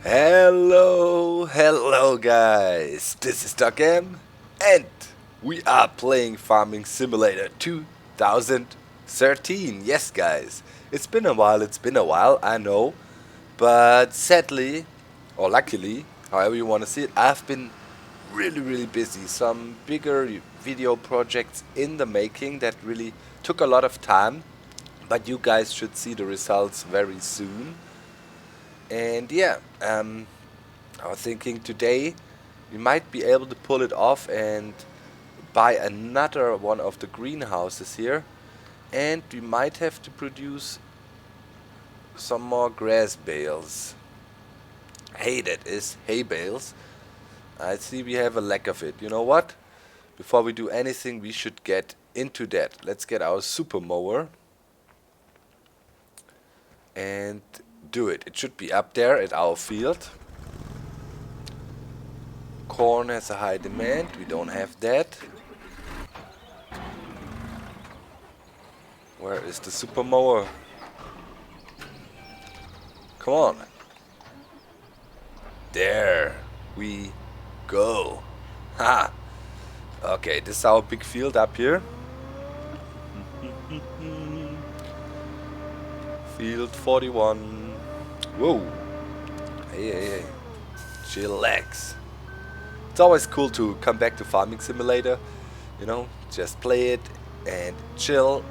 Hello guys, this is Docm and we are playing Farming Simulator 2013. Yes guys, it's been a while, I know, but sadly, or luckily, however you want to see it, I've been really busy. Some bigger video projects in the making that really took a lot of time, but you guys should see the results very soon. And yeah, I was thinking today we might be able to pull it off and buy another one of the greenhouses here, and we might have to produce some more grass bales. Hay, that is, hay bales. I see we have a lack of it. You know what? Before we do anything, we should get into that. Let's get our super mower and do it. It should be up there at our field. Corn has a high demand. We don't have that. Where is the super mower? Come on. There we go. Ha! Okay, this is our big field up here. Field 41. Whoa. Hey. Chillax. It's always cool to come back to Farming Simulator. You know, just play it and chill,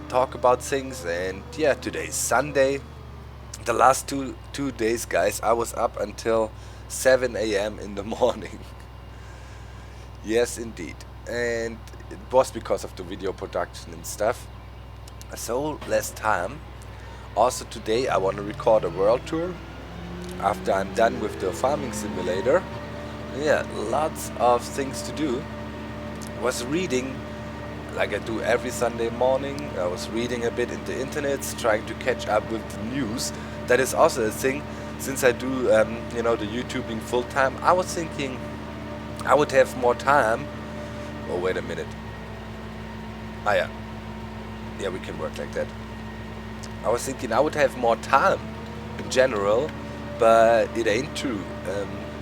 talk about things. And yeah, today's Sunday. The last two days, guys, I was up until 7 a.m. in the morning. Yes, indeed. And it was because of the video production and stuff. So, less time. Also today I want to record a world tour after I'm done with the Farming Simulator. Yeah, lots of things to do. I was reading, like I do every Sunday morning. I was reading a bit in the internet, trying to catch up with the news. That is also a thing, since I do, the YouTubing full time. I was thinking I would have more time. Oh, wait a minute. Ah, yeah. Yeah, we can work like that. I was thinking I would have more time in general, but it ain't true.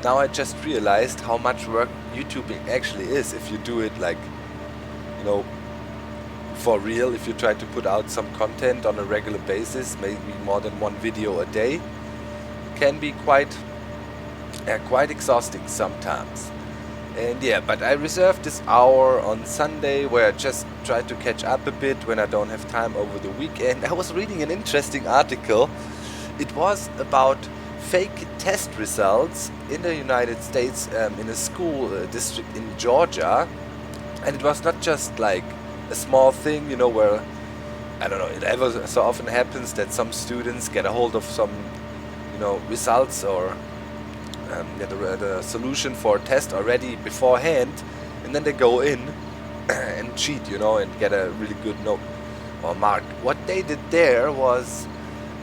Now I just realized how much work YouTubing actually is if you do it like, for real. If you try to put out some content on a regular basis, maybe more than one video a day, it can be quite exhausting sometimes. And yeah, but I reserved this hour on Sunday where I just try to catch up a bit when I don't have time over the weekend. I was reading an interesting article. It was about fake test results in the United States in a school district in Georgia. And it was not just like a small thing, where, I don't know, it ever so often happens that some students get a hold of some, results or the solution for a test already beforehand, and then they go in and cheat, and get a really good note or mark. What they did there was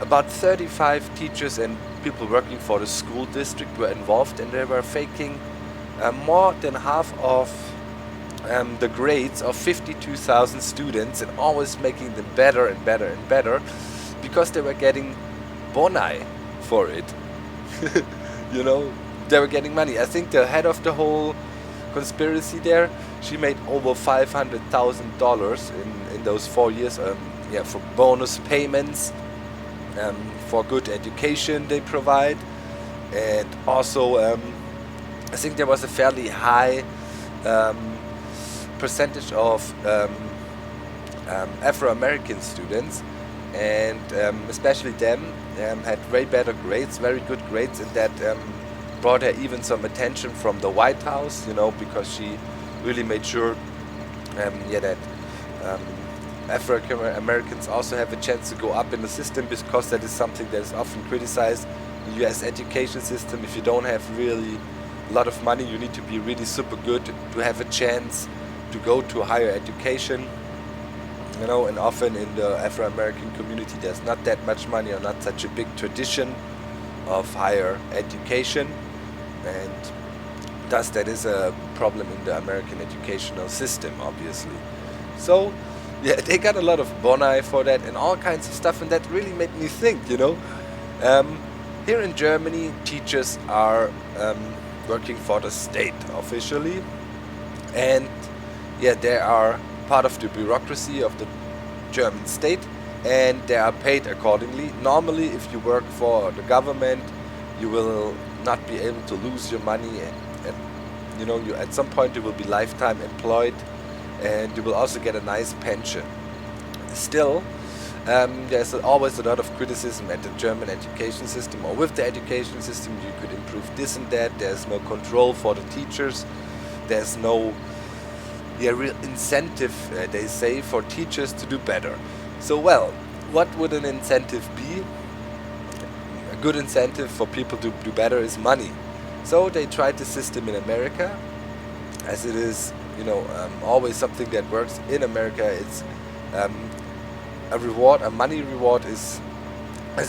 about 35 teachers and people working for the school district were involved, and they were faking more than half of the grades of 52,000 students and always making them better and better because they were getting boni for it. They were getting money. I think the head of the whole conspiracy there, she made over $500,000 in those 4 years, for bonus payments, for good education they provide, and also I think there was a fairly high percentage of Afro-American students, and especially them had way better grades, very good grades, and that brought her even some attention from the White House, because she really made sure that African Americans also have a chance to go up in the system, because that is something that is often criticized in the US education system. If you don't have really a lot of money, you need to be really super good to have a chance to go to higher education, and often in the Afro-American community there's not that much money or not such a big tradition of higher education, and thus that is a problem in the American educational system, obviously. So yeah, they got a lot of boni for that and all kinds of stuff, and that really made me think, Here in Germany, teachers are working for the state officially, and yeah, they are part of the bureaucracy of the German state, and they are paid accordingly. Normally, if you work for the government, you will not be able to lose your money, and you know, you at some point you will be lifetime employed, and you will also get a nice pension. Still, there's always a lot of criticism at the German education system, or with the education system you could improve this and that. There's no control for the teachers, there's no real incentive, they say, for teachers to do better. So well, what would an incentive be? A good incentive for people to do better is money. So they tried the system in America, as it is, you know, always something that works in America. It's a reward, a money reward is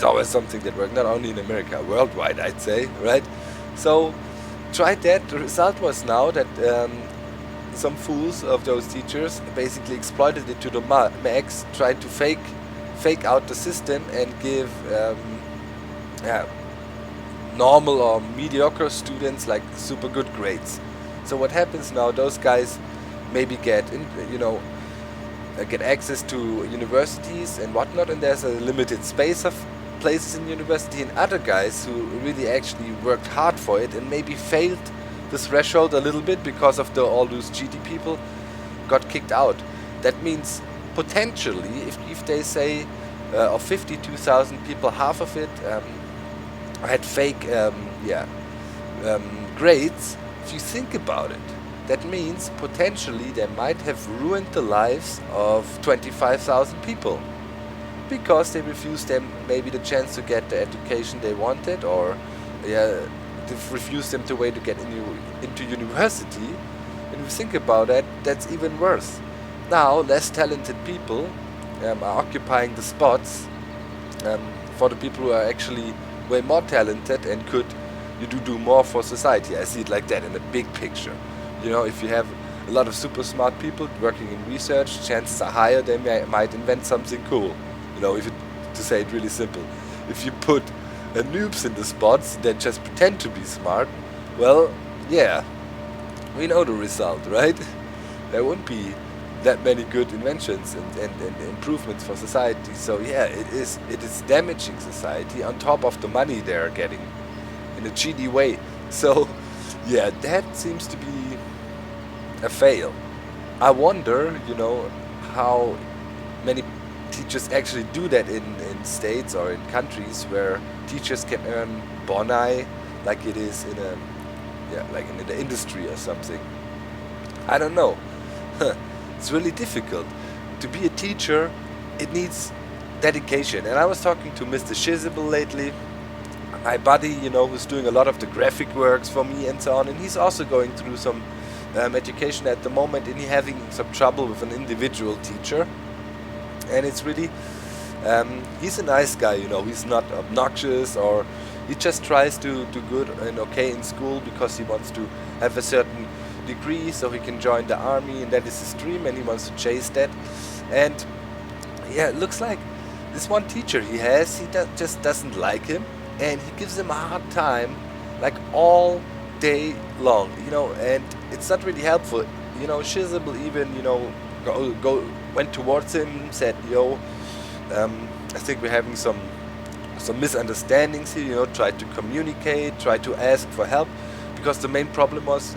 always something that works, not only in America, worldwide, I'd say, right? So tried that. The result was now that some fools of those teachers basically exploited it to the max, tried to fake out the system and give normal or mediocre students like super good grades. So what happens now? Those guys maybe get get access to universities and whatnot, and there's a limited space of places in university, and other guys who really actually worked hard for it and maybe failed the threshold a little bit because of all those GD people got kicked out. That means potentially, if they say of 52,000 people, half of it had fake grades. If you think about it, that means potentially they might have ruined the lives of 25,000 people because they refused them maybe the chance to get the education they wanted, or they refused them the way to get into university. And if you think about that, that's even worse. Now less talented people are occupying the spots for the people who are actually way more talented and could do more for society. I see it like that in the big picture. You know, if you have a lot of super smart people working in research, chances are higher they might invent something cool. You know, to say it really simple, if you put noobs in the spots that just pretend to be smart, well, yeah, we know the result, right? There won't be that many good inventions and improvements for society. So yeah, it is damaging society on top of the money they're getting in a GD way. So yeah, that seems to be a fail. I wonder, you know, how many teachers actually do that in states or in countries where teachers can earn boni, like it is in in the industry or something. I don't know. It's really difficult. To be a teacher, it needs dedication. And I was talking to Mr. Shizable lately, my buddy, you know, who's doing a lot of the graphic works for me and so on, and he's also going through some education at the moment, and he's having some trouble with an individual teacher. And it's really, he's a nice guy, you know, he's not obnoxious, or he just tries to do good and okay in school because he wants to have a certain degree so he can join the army, and that is his dream, and he wants to chase that. And yeah, it looks like this one teacher he has, just doesn't like him, and he gives him a hard time like all day long, you know, and it's not really helpful. You know, Shizable even, you know, went towards him, said, yo, I think we're having some misunderstandings here, you know, tried to communicate, tried to ask for help, because the main problem was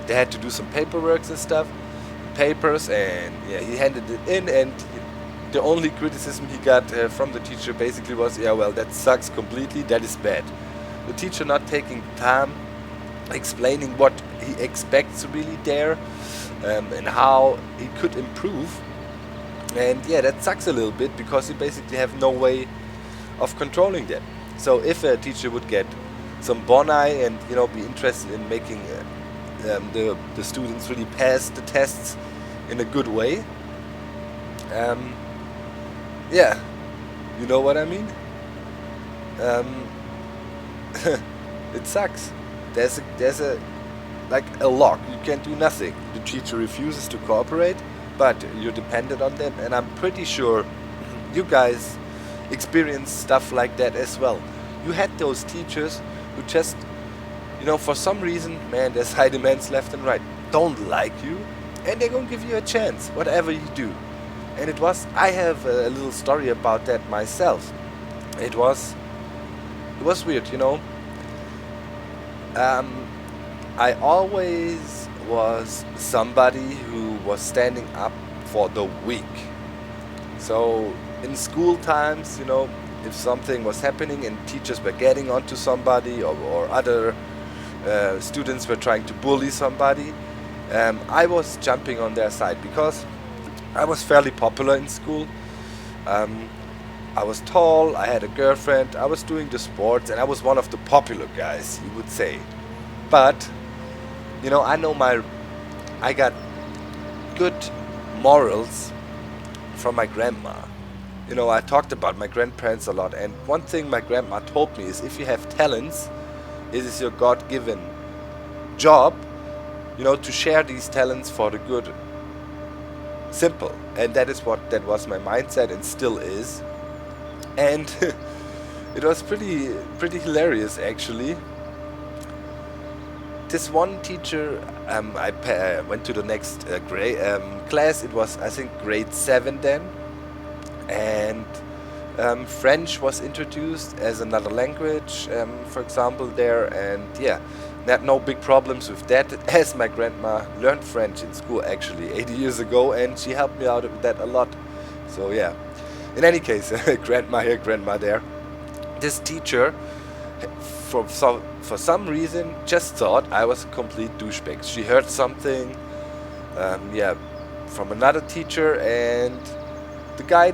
they had to do some paperwork and stuff, papers, and yeah, he handed it in, and the only criticism he got from the teacher basically was, yeah, well, that sucks completely, that is bad. The teacher not taking time explaining what he expects really there, and how he could improve. And yeah, that sucks a little bit because you basically have no way of controlling that. So if a teacher would get some boni and, you know, be interested in making the students really pass the tests in a good way, yeah, you know what I mean? It sucks. There's a like a lock. You can't do nothing. The teacher refuses to cooperate, but you're dependent on them, and I'm pretty sure you guys experience stuff like that as well. you had those teachers who just, for some reason, man, there's high demands left and right, don't like you, and they're gonna give you a chance, whatever you do. And I have a little story about that myself. It was weird, I always was somebody who was standing up for the weak. So in school times, if something was happening and teachers were getting onto somebody, or other students were trying to bully somebody, I was jumping on their side because I was fairly popular in school. I was tall, I had a girlfriend, I was doing the sports, and I was one of the popular guys, you would say. But, I got good morals from my grandma. I talked about my grandparents a lot, and one thing my grandma told me is, if you have talents, it is your God-given job, to share these talents for the good. Simple. And that was my mindset, and still is. And it was pretty hilarious, actually. This one teacher, I went to the next class. It was, I think, grade 7 then, and French was introduced as another language, for example, there, and yeah, had no big problems with that, as my grandma learned French in school actually 80 years ago, and she helped me out with that a lot. So yeah, in any case, grandma here, grandma there. This teacher, for some reason, just thought I was a complete douchebag. She heard something, from another teacher, and the guy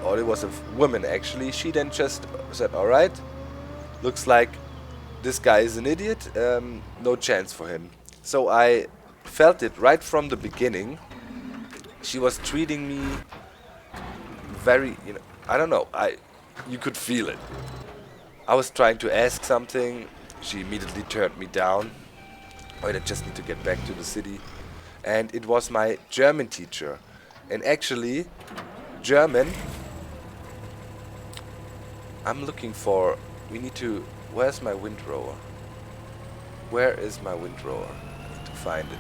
or it was a woman actually, she then just said, alright, looks like this guy is an idiot, no chance for him. So I felt it right from the beginning. She was treating me very, I don't know, you could feel it. I was trying to ask something, she immediately turned me down. Wait, I just need to get back to the city. And it was my German teacher. And actually, German, where's my windrower? Where is my windrower? I need to find it.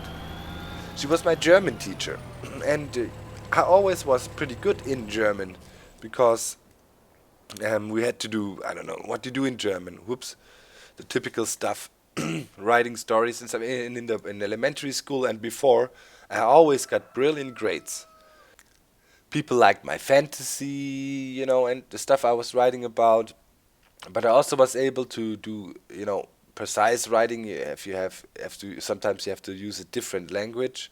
She was my German teacher. And I always was pretty good in German, because we had to do, I don't know what you do in German. Whoops, the typical stuff, writing stories and stuff. In elementary school and before, I always got brilliant grades. People liked my fantasy, and the stuff I was writing about. But I also was able to do, precise writing. Sometimes you have to use a different language.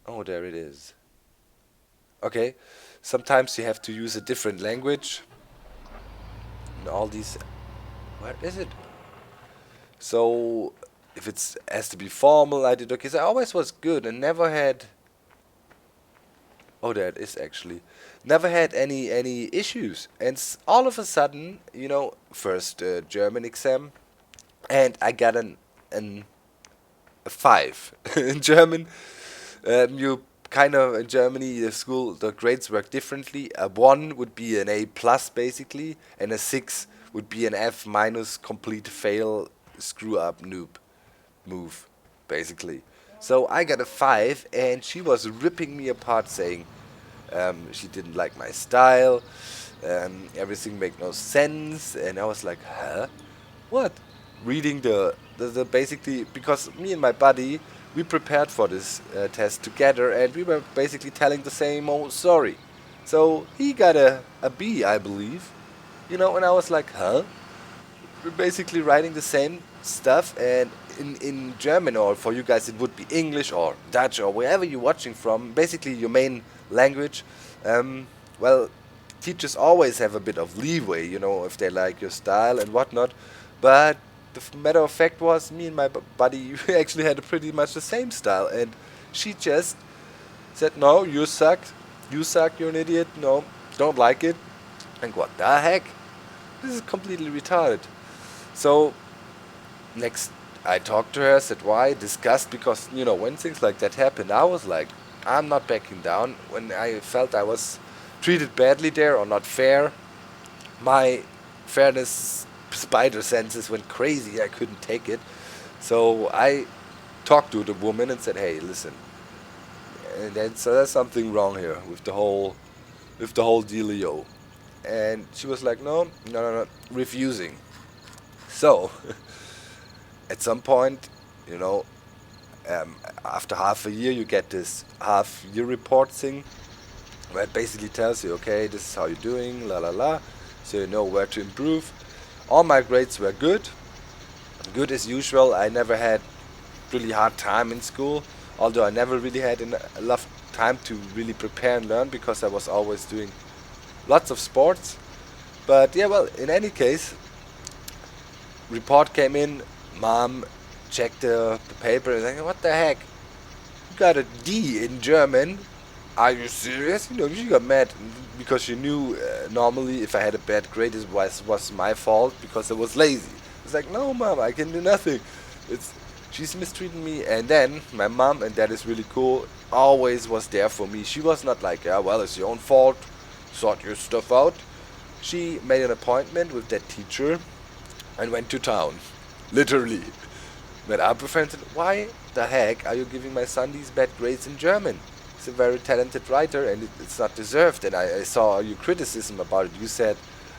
Oh, there it is. Okay, sometimes you have to use a different language. And all these, where is it? So if it has to be formal, I did okay. So I always was good and never had. Oh, there it is actually. Never had any issues. And all of a sudden, first German exam, and I got a 5 in German. In Germany, the grades work differently. A 1 would be an A plus basically, and a 6 would be an F minus, complete fail, screw up, noob move, basically. So I got a 5, and she was ripping me apart, saying she didn't like my style, everything made no sense, and I was like, huh? What? Reading the basically, because me and my buddy, we prepared for this test together, and we were basically telling the same old story. So he got a B, I believe, and I was like, huh? We're basically writing the same stuff, and in German, or for you guys it would be English or Dutch or wherever you're watching from, basically your main language. Well, teachers always have a bit of leeway, if they like your style and whatnot, but the matter of fact was, me and my buddy we actually had pretty much the same style, and she just said, no, you suck, you're an idiot, no, don't like it. And what the heck? This is completely retarded. So next I talked to her, said why, discussed, because when things like that happened, I was like, I'm not backing down. When I felt I was treated badly there or not fair, my fairness spider senses went crazy. I couldn't take it. So I talked to the woman and said, hey, listen, and then so there's something wrong here with the whole dealio. And she was like, no, refusing. So at some point, you know, after half a year, you get this half-year report thing, where it basically tells you, okay, this is how you're doing, la la la, so you know where to improve. All my grades were good as usual. I never had really hard time in school, although I never really had enough time to really prepare and learn because I was always doing lots of sports. But yeah, well, in any case, report came in, mom checked the paper and like, what the heck? You got a D in German? Are you serious? You know, she got mad because she knew normally if I had a bad grade it was my fault because I was lazy. It's like, no mom, I can do nothing. She's mistreating me. And then my mom, and that is really cool, always was there for me. She was not like, yeah, well, it's your own fault, sort your stuff out. She made an appointment with that teacher and went to town. Literally. Met up with her and said, why the heck are you giving my son these bad grades in German? He's a very talented writer and it's not deserved. And I saw your criticism about it. You said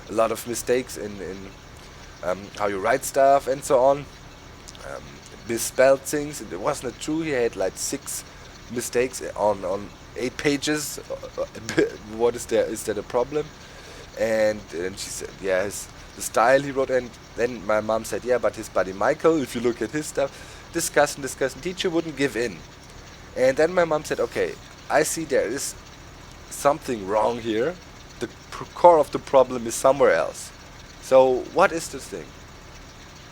a lot of mistakes in how you write stuff and so on. Misspelled things. It wasn't true. He had like 6 mistakes on 8 pages. What is there? Is that a problem? And she said, yeah, the style he wrote. And then my mom said, yeah, but his buddy Michael, if you look at his stuff, discussing, teacher wouldn't give in. And then my mom said, okay, I see there is something wrong here. The core of the problem is somewhere else. So what is this thing?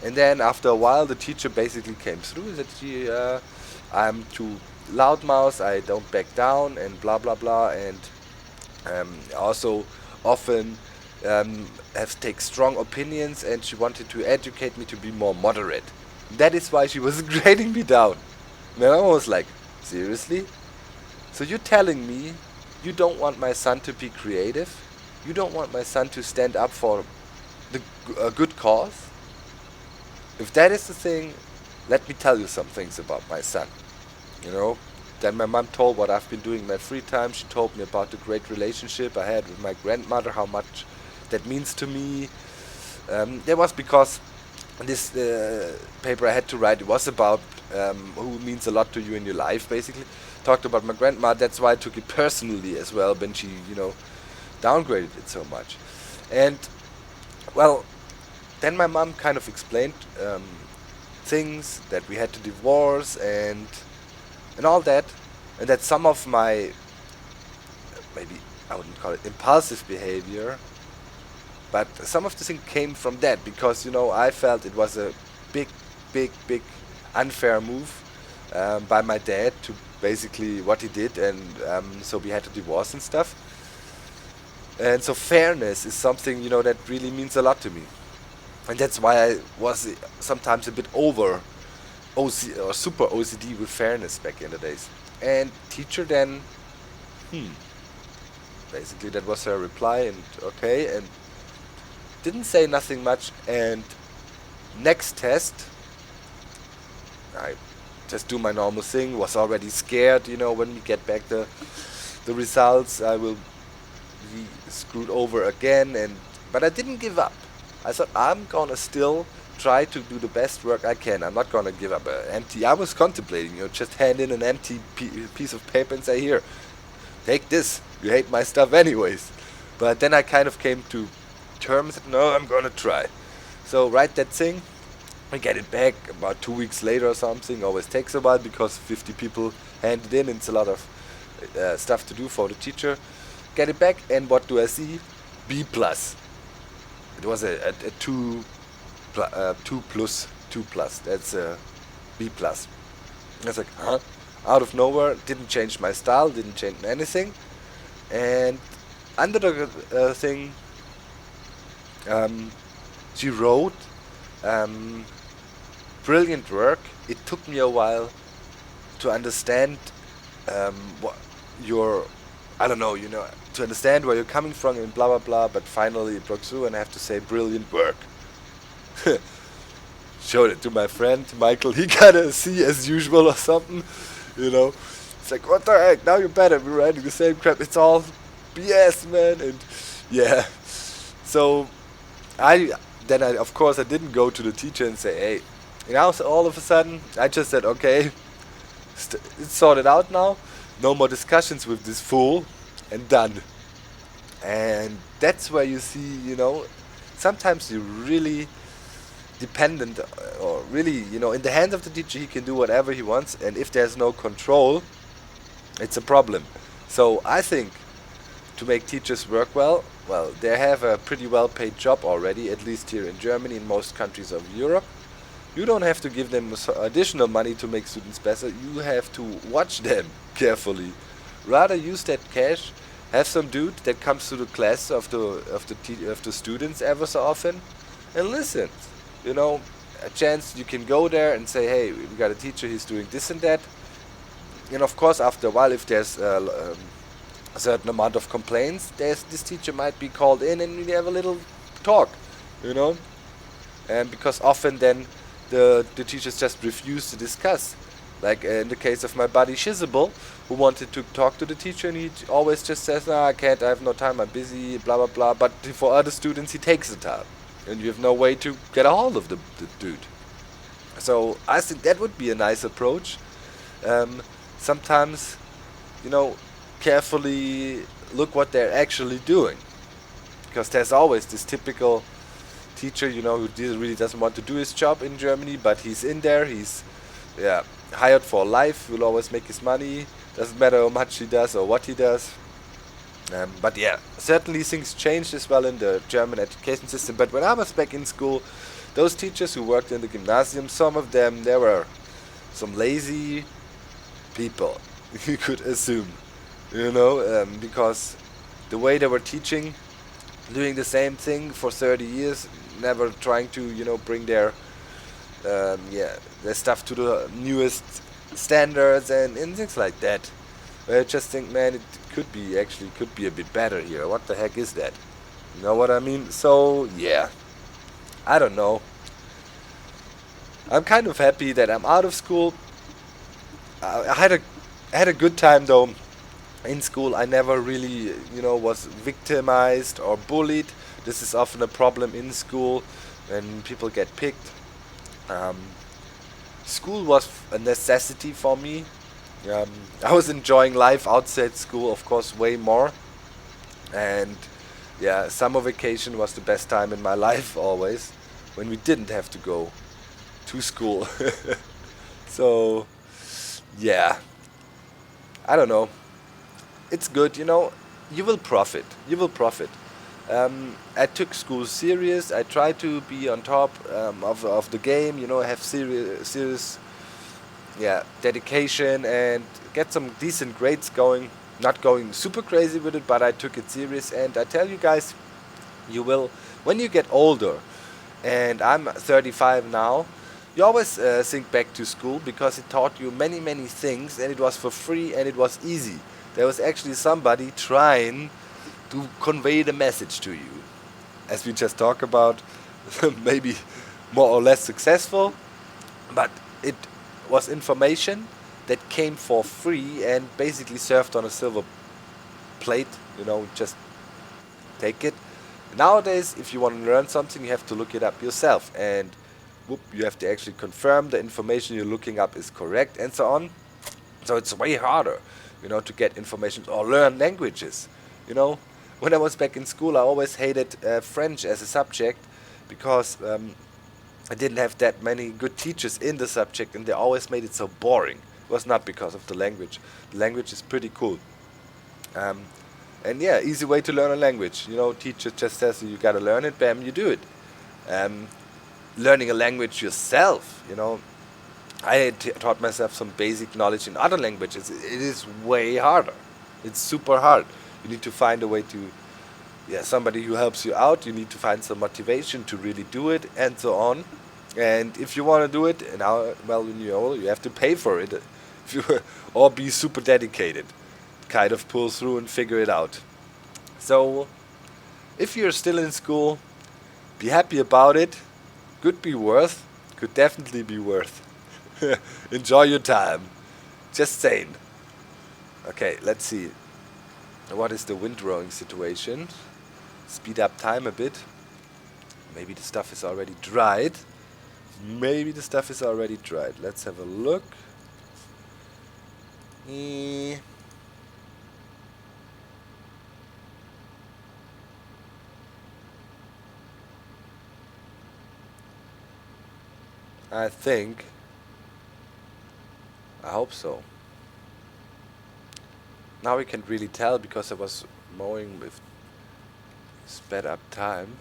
And then after a while, the teacher basically came through and said, I'm too loudmouth, I don't back down, and blah blah blah, and also often take strong opinions, and she wanted to educate me to be more moderate. That is why she was grading me down. And I was like, seriously? So you're telling me you don't want my son to be creative? You don't want my son to stand up for a good cause? If that is the thing, let me tell you some things about my son. You know? Then my mom told what I've been doing in my free time. She told me about the great relationship I had with my grandmother, how much that means to me. That was because this paper I had to write, it was about who means a lot to you in your life, basically. Talked about my grandma. That's why I took it personally as well when she, downgraded it so much. And, well, then my mom kind of explained things that we had to divorce and all that, and that some of my, maybe I wouldn't call it impulsive behavior, but some of the things came from that because, I felt it was a big unfair move by my dad to basically what he did, and so we had to divorce and stuff. And so fairness is something, that really means a lot to me. And that's why I was sometimes a bit over OC or super OCD with fairness back in the days. And teacher then, basically that was her reply, and okay, and didn't say nothing much. And next test, I just do my normal thing, was already scared, when we get back the results, I will be screwed over again, but I didn't give up. I thought I'm gonna still try to do the best work I can. I'm not gonna give up I was contemplating, just hand in an empty piece of paper and say, here, take this. You hate my stuff anyways. But then I kind of came to terms that, no, I'm gonna try. So write that thing, I get it back about 2 weeks later or something. Always takes a while because 50 people hand it in. It's a lot of stuff to do for the teacher. Get it back, and what do I see? B+. It was a 2 plus. That's a B+. I was like, huh? Out of nowhere, didn't change my style, didn't change anything. And under the thing, she wrote, brilliant work. It took me a while to understand what your, I don't know, to understand where you're coming from and blah blah blah, but finally it broke through and I have to say brilliant work. Showed it to my friend Michael, he got a C as usual or something, you know. It's like, what the heck, now you're better, we're writing the same crap, it's all BS, man. And yeah, so I of course I didn't go to the teacher and say, hey, you know, so all of a sudden I just said, okay, it's sorted out now, no more discussions with this fool, and done. And that's where you see, you know, sometimes you're really dependent, or really, you know, in the hands of the teacher. He can do whatever he wants, and if there's no control, it's a problem. So I think to make teachers work well, they have a pretty well paid job already, at least here in Germany, in most countries of Europe. You don't have to give them additional money to make students better, you have to watch them carefully. Rather use that cash, have some dude that comes to the class of the students ever so often and listen. You know, a chance you can go there and say, hey, we got a teacher, he's doing this and that. And of course, after a while, if there's a certain amount of complaints, this teacher might be called in and we have a little talk, you know. And because often then the teachers just refuse to discuss. Like in the case of my buddy Shizable, who wanted to talk to the teacher, and he always just says, nah, I can't, I have no time, I'm busy, blah blah blah. But for other students he takes the time, and you have no way to get a hold of the dude. So I think that would be a nice approach. Sometimes, you know, carefully look what they're actually doing, because there's always this typical teacher, you know, who really doesn't want to do his job in Germany, but he's in there, he's hired for life, will always make his money, doesn't matter how much he does or what he does. But yeah, certainly things changed as well in the German education system. But when I was back in school, those teachers who worked in the gymnasium, some of them, there were some lazy people, you could assume, you know, because the way they were teaching, doing the same thing for 30 years, never trying to, you know, bring their stuff to the newest standards and things like that. I just think, man, it could be a bit better here. What the heck is that? You know what I mean? So yeah, I don't know. I'm kind of happy that I'm out of school. I had a good time though. In school, I never really, you know, was victimized or bullied. This is often a problem in school when people get picked. School was a necessity for me. I was enjoying life outside school, of course, way more. And yeah, summer vacation was the best time in my life always, when we didn't have to go to school. So yeah, I don't know. It's good, you know. You will profit. I took school serious. I tried to be on top of the game, you know, have serious dedication and get some decent grades going. Not going super crazy with it, but I took it serious. And I tell you guys, you will, when you get older, and I'm 35 now, you always think back to school because it taught you many things, and it was for free and it was easy. There was actually somebody trying to convey the message to you. As we just talked about, maybe more or less successful, but it was information that came for free and basically served on a silver plate, you know, just take it. Nowadays, if you want to learn something, you have to look it up yourself, and you have to actually confirm the information you're looking up is correct and so on. So it's way harder, you know, to get information or learn languages, you know. When I was back in school, I always hated French as a subject because I didn't have that many good teachers in the subject, and they always made it so boring. It was not because of the language. The language is pretty cool. And yeah, easy way to learn a language. You know, teacher just says you gotta learn it, bam, you do it. Learning a language yourself, you know, I taught myself some basic knowledge in other languages. It is way harder. It's super hard. You need to find a way to, somebody who helps you out. You need to find some motivation to really do it, and so on. And if you want to do it, when you're older, you have to pay for it. Or be super dedicated, kind of pull through and figure it out. So if you're still in school, be happy about it. Could definitely be worth. Enjoy your time. Just saying. Okay, let's see. What is the windrowing situation? Speed up time a bit. Maybe the stuff is already dried. Let's have a look. I hope so. Now we can't really tell because I was mowing with sped up time.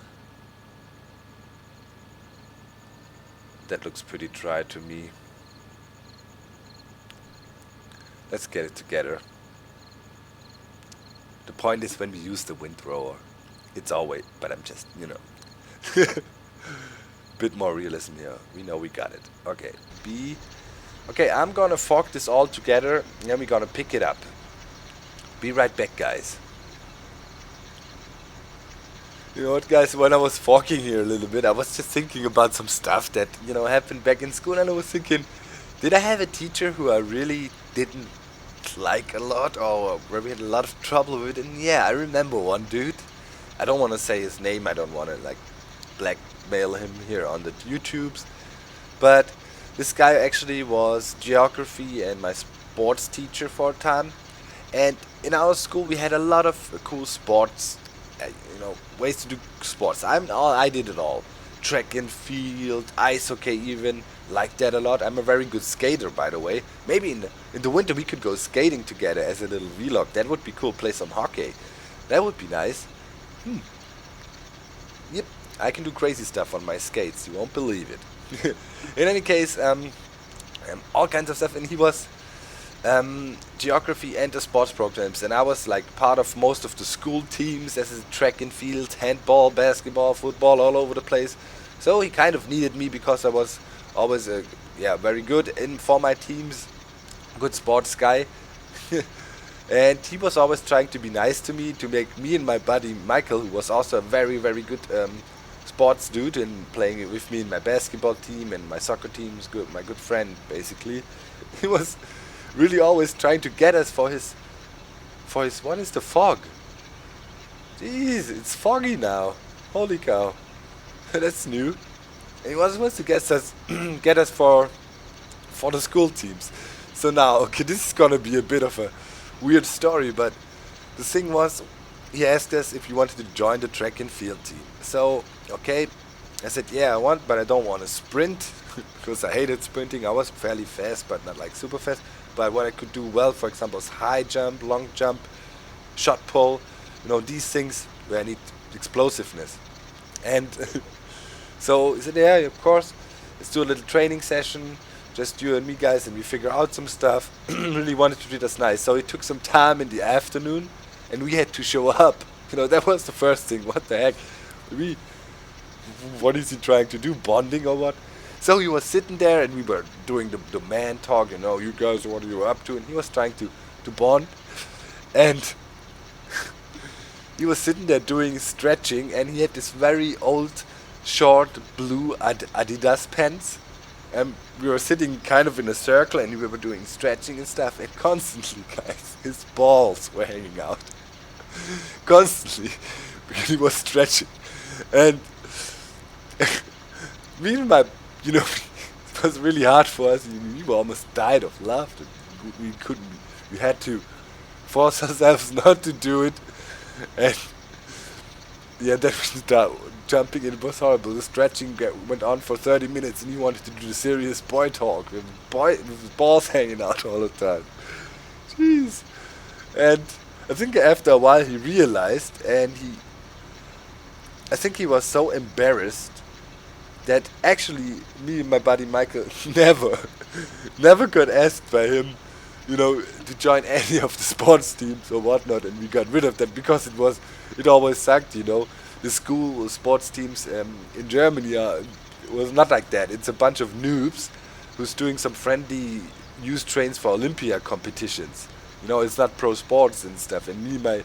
That looks pretty dry to me. Let's get it together. The point is when we use the windrower, it's always, but I'm just, bit more realism here. We know we got it. Okay, B. Okay, I'm gonna fork this all together and then we're gonna pick it up. Be right back, guys. You know what, guys, when I was forking here a little bit, I was just thinking about some stuff that, happened back in school, and I was thinking, did I have a teacher who I really didn't like a lot, or where we had a lot of trouble with? And yeah, I remember one dude. I don't want to say his name, I don't want to, blackmail him here on the YouTubes, but this guy actually was geography and my sports teacher for a time, and in our school we had a lot of cool sports, ways to do sports. I did it all. Track and field, ice hockey even, like that a lot. I'm a very good skater, by the way. Maybe in the winter we could go skating together as a little vlog. That would be cool, play some hockey. That would be nice. Yep, I can do crazy stuff on my skates, you won't believe it. In any case, all kinds of stuff, and he was geography and the sports programs, and I was part of most of the school teams as a track and field, handball, basketball, football, all over the place. So he kind of needed me because I was always very good for my teams, good sports guy. And he was always trying to be nice to me, to make me and my buddy Michael, who was also a very, very good sports dude and playing with me in my basketball team and my soccer team, my good friend basically. He was really always trying to get us for his what is the fog? Jeez, it's foggy now. Holy cow. That's new. And he was supposed to get us for the school teams. So now, okay, this is gonna be a bit of a weird story, but the thing was, he asked us if we wanted to join the track and field team. So, okay, I said, yeah, I want, but I don't want to sprint, because I hated sprinting. I was fairly fast, but not super fast. But what I could do well, for example, is high jump, long jump, shot pull, these things where I need explosiveness. And so he said, yeah, of course, let's do a little training session, just you and me, guys, and we figure out some stuff. Really wanted to treat us nice. So it took some time in the afternoon, and we had to show up. That was the first thing. What the heck? What is he trying to do? Bonding or what? So he was sitting there, and we were doing the man talk, you guys, what are you up to? And he was trying to bond. And he was sitting there doing stretching, and he had this very old, short, blue Adidas pants. And we were sitting kind of in a circle, and we were doing stretching and stuff, and constantly, guys, his balls were hanging out. Constantly. Because he was stretching. And me and my, it was really hard for us. We were almost died of laughter. We had to force ourselves not to do it. And yeah, then we started jumping, and it was horrible. The stretching went on for 30 minutes, and he wanted to do the serious boy talk with his balls hanging out all the time. Jeez. And I think after a while he realized, and I think he was so embarrassed that actually me and my buddy Michael never got asked by him, to join any of the sports teams or whatnot, and we got rid of that because it always sucked, The school sports teams in Germany was not like that. It's a bunch of noobs who's doing some friendly youth trains for Olympia competitions. It's not pro sports and stuff. And me,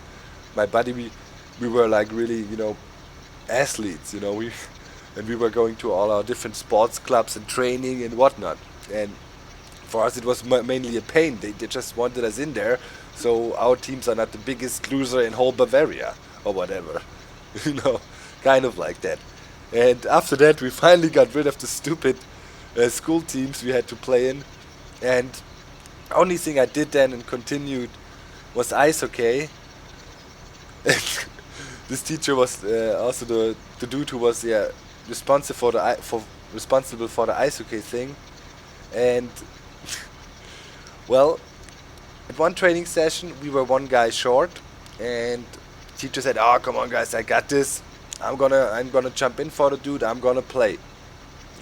my buddy, we were like really, athletes, and we were going to all our different sports clubs and training and whatnot. And for us, it was mainly a pain. They just wanted us in there, so our teams are not the biggest loser in whole Bavaria or whatever, you know, kind of like that. And after that, we finally got rid of the stupid school teams we had to play in. And only thing I did then and continued was ice hockey. And this teacher was also the dude who was responsible for responsible for the ice hockey thing. And well, at one training session we were one guy short, and teacher said, "Oh, come on, guys, I got this. I'm gonna jump in for the dude. I'm gonna play."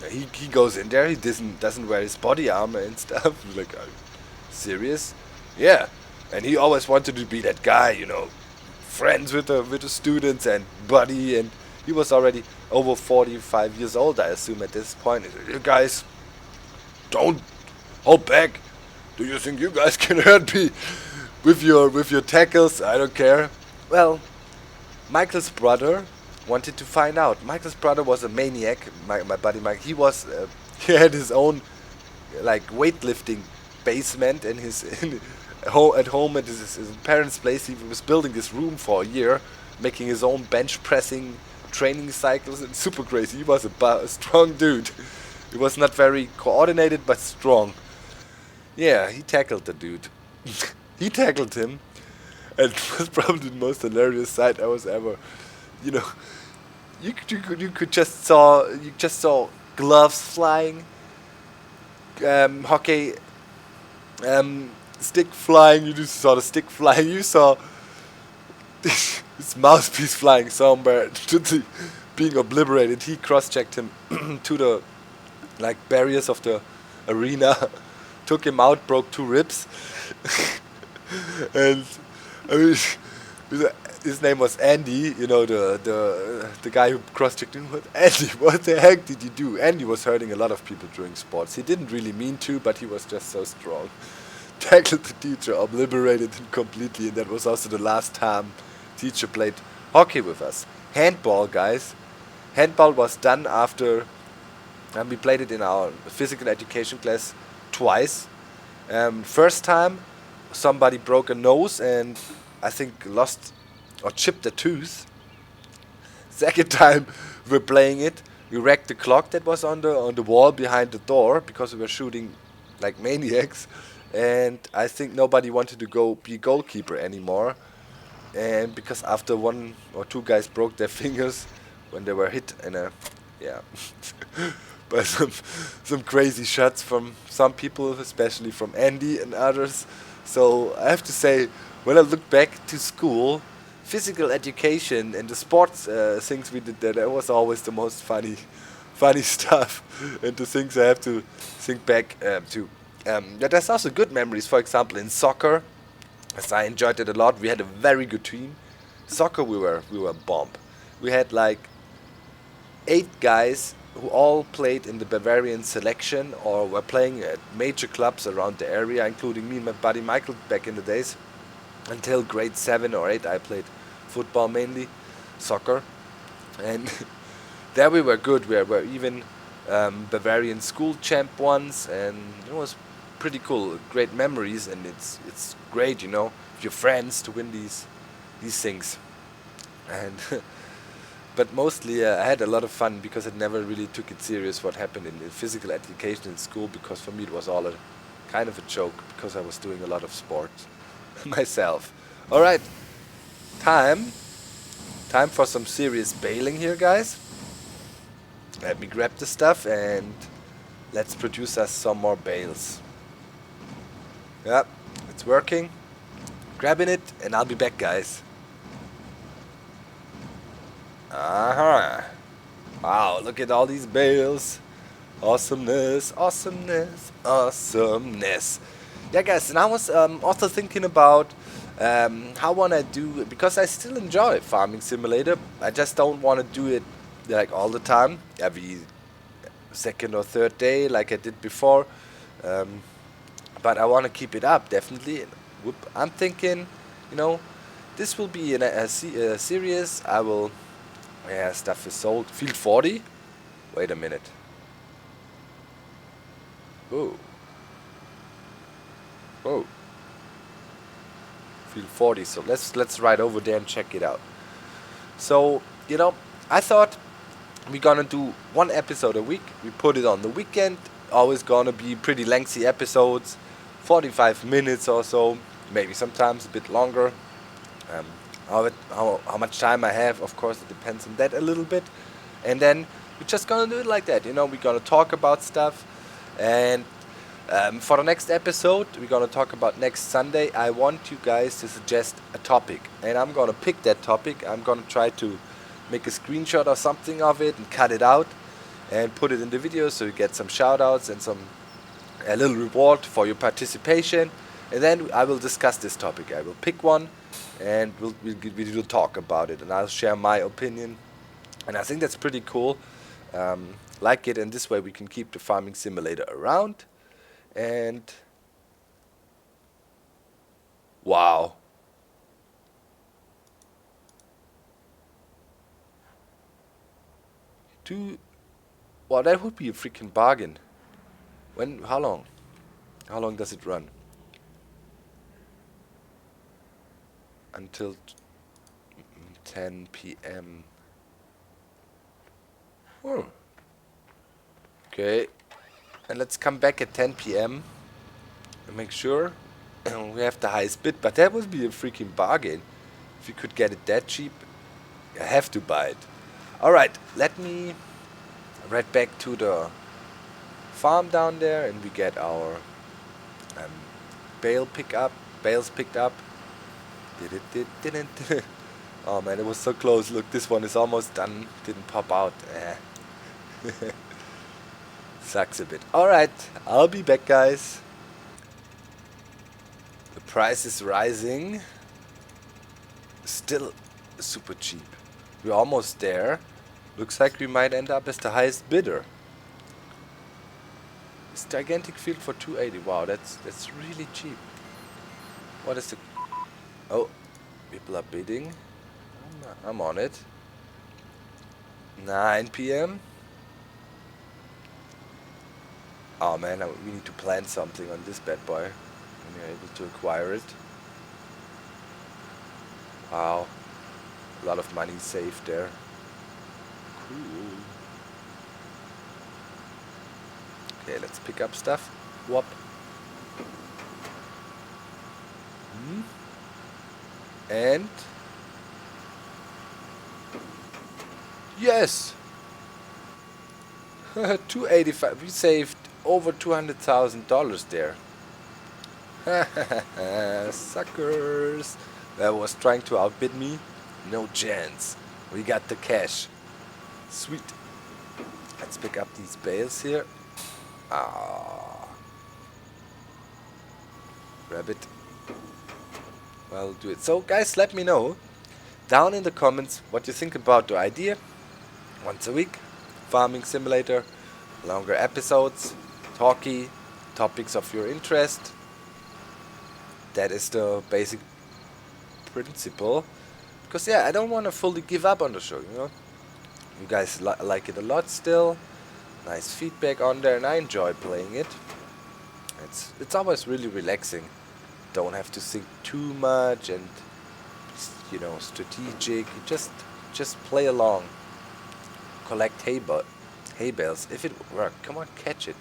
He goes in there. He doesn't wear his body armor and stuff. Like, are you serious? Yeah, and he always wanted to be that guy, friends with the students and buddy. And he was already over 45 years old, I assume, at this point. He said, "You guys, don't hold back. Do you think you guys can hurt me with your tackles? I don't care." Well, Michael's brother wanted to find out. Michael's brother was a maniac. My buddy Mike. He had his own like weightlifting basement in his at home at his parents' place. He was building this room for a year, making his own bench pressing training cycles, and super crazy. He was a strong dude. He was not very coordinated, but strong. Yeah, he tackled the dude. He tackled him, and it was probably the most hilarious sight I was ever. You could just saw gloves flying, hockey stick flying. You just saw the stick flying. You saw this mouthpiece flying somewhere, being obliterated. He cross-checked him to the barriers of the arena, took him out, broke 2 ribs, and I mean, his name was Andy. The guy who cross-checked him. Andy, what the heck did you do? Andy was hurting a lot of people during sports. He didn't really mean to, but he was just so strong. Tackled the teacher, obliterated him completely, and that was also the last time teacher played hockey with us. Handball, guys. Handball was done after, and we played it in our physical education class twice. First time, somebody broke a nose and I think lost or chipped a tooth. Second time we were playing it, we wrecked the clock that was on the wall behind the door because we were shooting like maniacs, and I think nobody wanted to be goalkeeper anymore. And because after 1 or 2 guys broke their fingers when they were hit in by some crazy shots from some people, especially from Andy and others. So I have to say, when I look back to school, physical education and the sports things we did there, that was always the most funny stuff, and the things I have to think back to. There's also good memories. For example, in soccer, as I enjoyed it a lot. We had a very good team. Soccer, we were bomb. We had like 8 guys who all played in the Bavarian selection or were playing at major clubs around the area, including me and my buddy Michael back in the days. Until grade 7 or 8, I played football mainly, soccer, and there we were good. We were even Bavarian school champ once, and it was pretty cool. Great memories, and it's great, with your friends to win these things. And but mostly I had a lot of fun because I never really took it serious what happened in physical education in school, because for me it was all a kind of a joke because I was doing a lot of sports myself. Alright, time for some serious baling here, guys. Let me grab the stuff and let's produce us some more bales. Yep, it's working. Grabbing it and I'll be back, guys. Wow, look at all these bales. Awesomeness, awesomeness, awesomeness. Yeah, guys, and I was also thinking about how I want to do, because I still enjoy Farming Simulator. I just don't want to do it like all the time, every second or third day like I did before. But I want to keep it up, definitely. I'm thinking, this will be a series. I will... Yeah, stuff is sold. Field 40? Wait a minute. Whoa. Whoa. Field 40, so let's ride over there and check it out. So, you know, I thought we're gonna do one episode a week. We put it on the weekend. Always gonna be pretty lengthy episodes, 45 minutes or so, maybe sometimes a bit longer. How much time I have, of course, it depends on that a little bit. And then we're just gonna do it like that. You know, we're gonna talk about stuff. And for the next episode, we're gonna talk about next Sunday. I want you guys to suggest a topic, and I'm gonna pick that topic. I'm gonna try to make a screenshot or something of it and cut it out and put it in the video, so you get some shout outs and a little reward for your participation. And then I will discuss this topic. I will pick one and we'll talk about it, and I'll share my opinion. And I think that's pretty cool. Like it, and this way we can keep the farming simulator around. And wow. Well, that would be a freaking bargain. How long? How long does it run? Until 10 p.m. Oh. Okay. And let's come back at 10 p.m. and make sure we have the highest bid. But that would be a freaking bargain. If you could get it that cheap, you have to buy it. Alright, let me right back to the farm down there, and we get our bales picked up. Oh man, it was so close. Look, this one is almost done. Didn't pop out. Sucks a bit. Alright, I'll be back, guys. The price is rising. Still super cheap. We're almost there. Looks like we might end up as the highest bidder. This gigantic field for 280. Wow, that's really cheap. What is the... Oh, people are bidding. I'm on it. 9 p.m. Oh man, we need to plan something on this bad boy when you're able to acquire it. Wow, a lot of money saved there. Cool. Okay, let's pick up stuff. Whoop. And yes, 285. We saved over $200,000 there. Suckers! That was trying to outbid me. No chance. We got the cash. Sweet. Let's pick up these bales here. Ah. Grab it. Well, do it. So, guys, let me know down in the comments what you think about the idea. Once a week, farming simulator, longer episodes, talky, topics of your interest. That is the basic principle. Because, yeah, I don't want to fully give up on the show, you know. You guys like it a lot still. Nice feedback on there, and I enjoy playing it. It's always really relaxing. Don't have to think too much and, you know, strategic. You just play along. Collect hay bales. If it works, come on, catch it.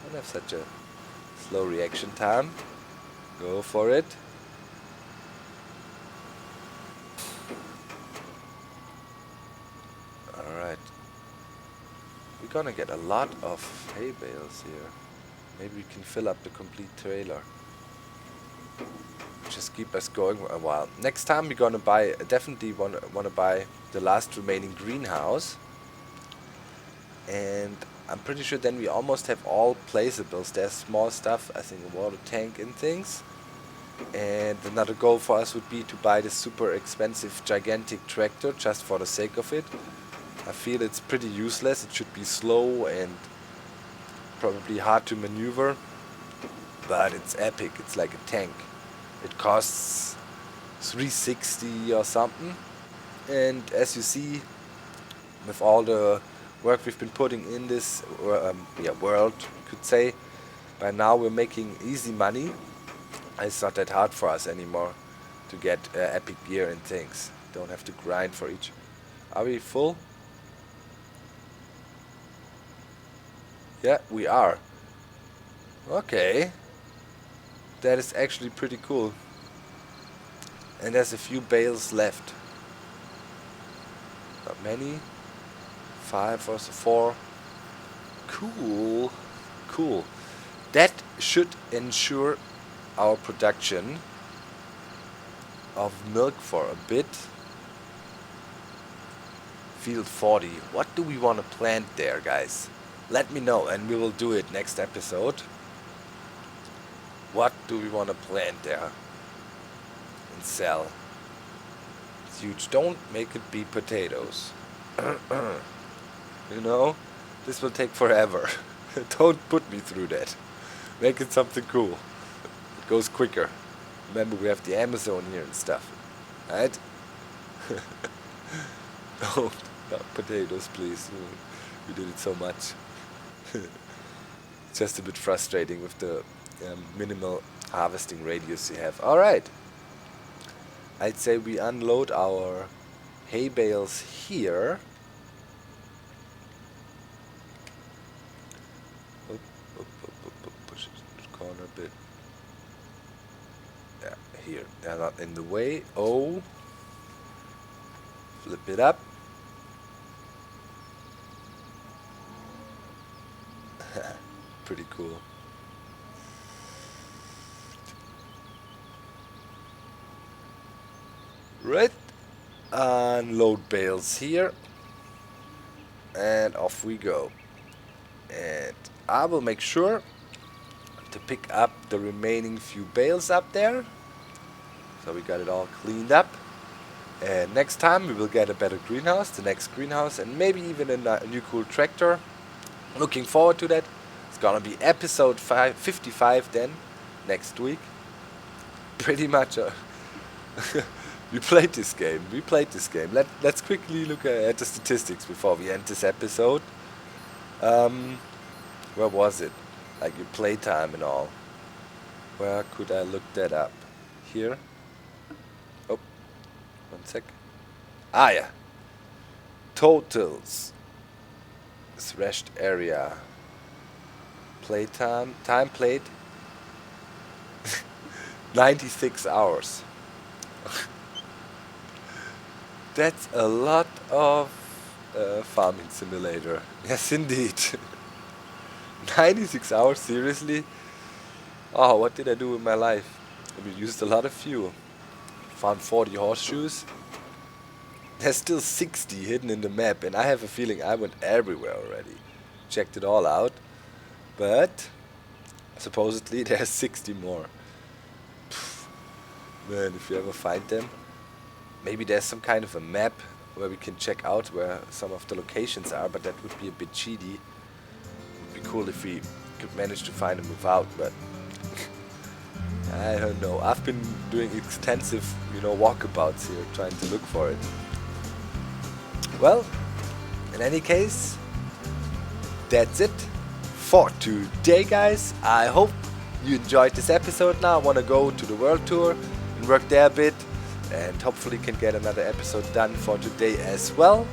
Don't have such a slow reaction time. Go for it. Alright. We're gonna get a lot of hay bales here. Maybe we can fill up the complete trailer. Just keep us going a while. Next time we're gonna buy, definitely wanna buy the last remaining greenhouse. And I'm pretty sure then we almost have all placeables. There's small stuff, I think a water tank and things. And another goal for us would be to buy this super expensive gigantic tractor just for the sake of it. I feel it's pretty useless. It should be slow and probably hard to maneuver, but it's epic. It's like a tank. It costs 360 or something. And as you see, with all the work we've been putting in this world, you could say, by now we're making easy money. It's not that hard for us anymore to get epic gear and things. Don't have to grind for each. Are we full? Yeah, we are. Okay. That is actually pretty cool. And there's a few bales left. Not many. 5 or so, 4. Cool. Cool. That should ensure our production of milk for a bit. Field 40. What do we want to plant there, guys? Let me know and we will do it next episode. What do we want to plant there and sell? It's huge. Don't make it be potatoes. You know, this will take forever. Don't put me through that. Make it something cool. It goes quicker. Remember, we have the Amazon here and stuff. Right? No, not potatoes, please. We did it so much. It's just a bit frustrating with the minimal harvesting radius you have. Alright. I'd say we unload our hay bales here. Push it to the corner a bit. Yeah, here. They're not in the way. Oh. Flip it up. Pretty cool. Right. Unload bales here. And off we go. And I will make sure to pick up the remaining few bales up there. So we got it all cleaned up. And next time we will get a better greenhouse, the next greenhouse, and maybe even a new cool tractor. Looking forward to that. It's gonna be episode 55 then, next week. Pretty much we played this game. Let's quickly look at the statistics before we end this episode. Where was it? Like your playtime and all. Where could I look that up? Here? Oh, 1 sec. Ah, yeah. Totals. Thrashed area. Playtime. Time played. 96 hours. That's a lot of farming simulator. Yes, indeed. 96 hours, seriously? Oh, what did I do with my life? We used a lot of fuel. Found 40 horseshoes. There's still 60 hidden in the map, and I have a feeling I went everywhere already. Checked it all out. But supposedly there's 60 more. Pfft. Man, if you ever find them. Maybe there's some kind of a map where we can check out where some of the locations are, but that would be a bit cheaty. It would be cool if we could manage to find them without, but I don't know. I've been doing extensive, walkabouts here, trying to look for it. Well, in any case, that's it for today, guys. I hope you enjoyed this episode. Now I want to go to the world tour and work there a bit, and hopefully can get another episode done for today as well.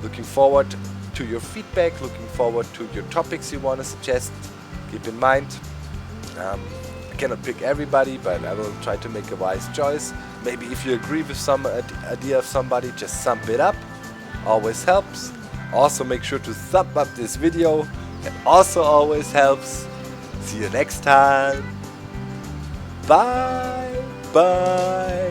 Looking forward to your feedback, looking forward to your topics you want to suggest. Keep in mind, I cannot pick everybody, but I will try to make a wise choice. Maybe if you agree with some idea of somebody, just sum it up. Always helps. Also make sure to thumb up this video. That also always helps. See you next time. Bye. Bye.